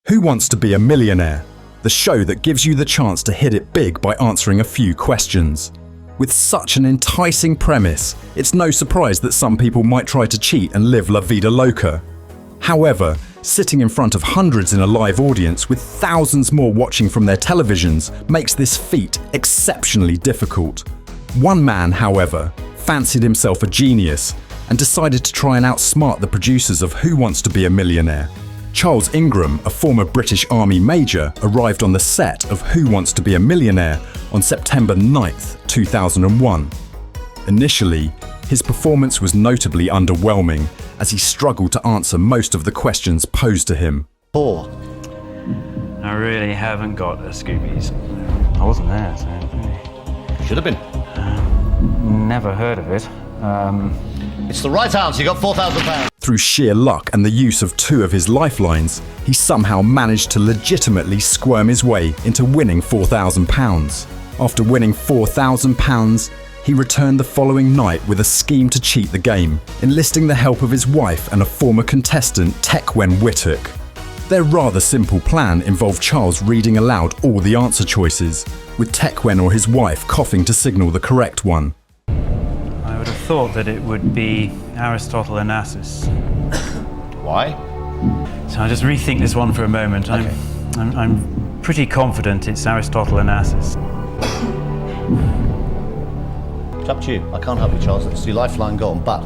Who Wants to Be a Millionaire? The show that gives you the chance to hit it big by answering a few questions. With such an enticing premise, it's no surprise that some people might try to cheat and live la vida loca. However, sitting in front of hundreds in a live audience with thousands more watching from their televisions makes this feat exceptionally difficult. One man, however, fancied himself a genius and decided to try and outsmart the producers of Who Wants to Be a Millionaire. Charles Ingram, a former British Army major, arrived on the set of Who Wants to Be a Millionaire on September 9th, 2001. Initially, his performance was notably underwhelming as he struggled to answer most of the questions posed to him. 4. I really haven't got a Scoobies. I wasn't there, so... Should have been. Never heard of it. It's the right answer. You got £4,000. Through sheer luck and the use of 2 of his lifelines, he somehow managed to legitimately squirm his way into winning £4,000. After winning £4,000, he returned the following night with a scheme to cheat the game, enlisting the help of his wife and a former contestant, Tequan Whittock. Their rather simple plan involved Charles reading aloud all the answer choices, with Tequan or his wife coughing to signal the correct one. I would have thought that it would be Aristotle Onassis. Why? So I'll just rethink this one for a moment. Okay. I'm pretty confident it's Aristotle Onassis. It's up to you. I can't help you, Charles. It's your lifeline gone, but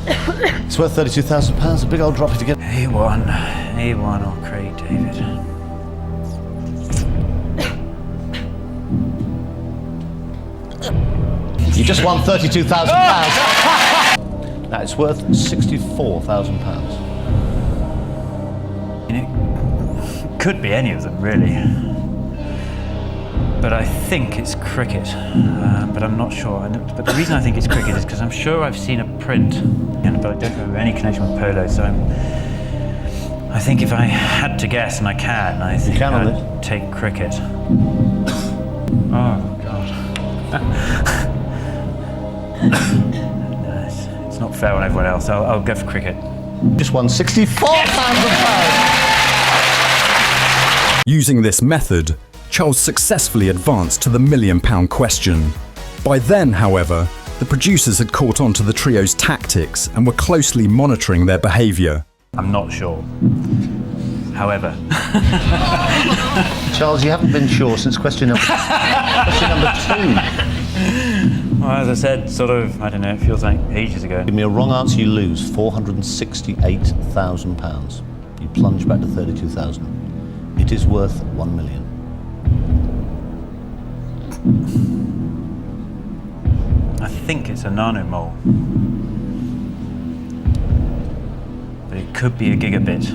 it's worth £32,000. A big old drop to get. A1 or Craig David. You just won £32,000. Now it's worth £64,000. It could be any of them, really. But I think it's cricket. But I'm not sure. But the reason I think it's cricket is because I'm sure I've seen a print, but I don't know any connection with polo. So I think if I had to guess, and I can, I think I'd take cricket. Oh God. No, it's not fair on everyone else. I'll go for cricket. Just won £64,000. Using this method, Charles successfully advanced to the £1 million question. By then, however, the producers had caught on to the trio's tactics and were closely monitoring their behaviour. I'm not sure. However. Charles, you haven't been sure since question number 2. Well, as I said, I don't know, it feels like ages ago. Give me a wrong answer, you lose £468,000. You plunge back to 32,000. It is worth £1 million. I think it's a nanomole. But it could be a gigabit.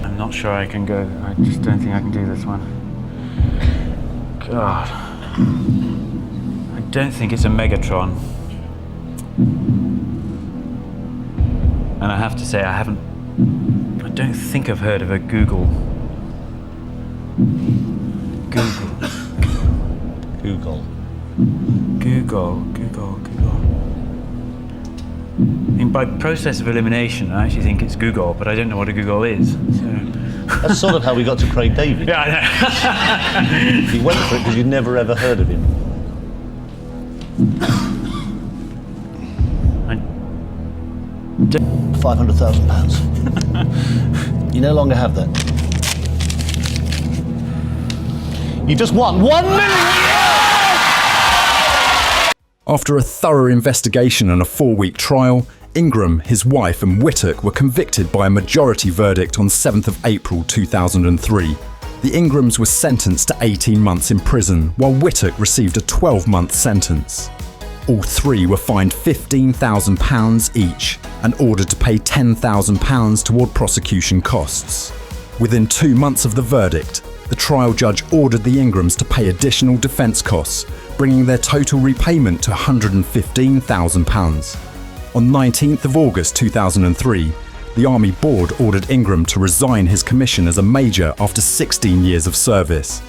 I'm not sure I can go. I just don't think I can do this one. God. I don't think it's a Megatron. And I have to say, I don't think I've heard of a Google. I mean, by process of elimination, I actually think it's Google, but I don't know what a Google is. So. That's sort of how we got to Craig David. Yeah, I know. You went for it because you'd never ever heard of him. £500,000. You no longer have that. You just won £1 million! After a thorough investigation and a 4-week trial, Ingram, his wife and Whittock were convicted by a majority verdict on 7th of April 2003. The Ingrams were sentenced to 18 months in prison, while Whittock received a 12-month sentence. All 3 were fined £15,000 each and ordered to pay £10,000 toward prosecution costs. Within 2 months of the verdict, the trial judge ordered the Ingrams to pay additional defence costs, bringing their total repayment to £115,000. On 19th of August 2003, the Army Board ordered Ingram to resign his commission as a major after 16 years of service.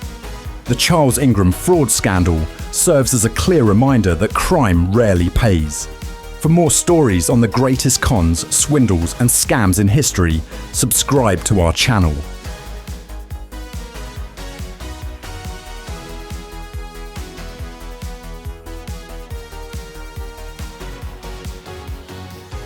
The Charles Ingram fraud scandal serves as a clear reminder that crime rarely pays. For more stories on the greatest cons, swindles, and scams in history, subscribe to our channel.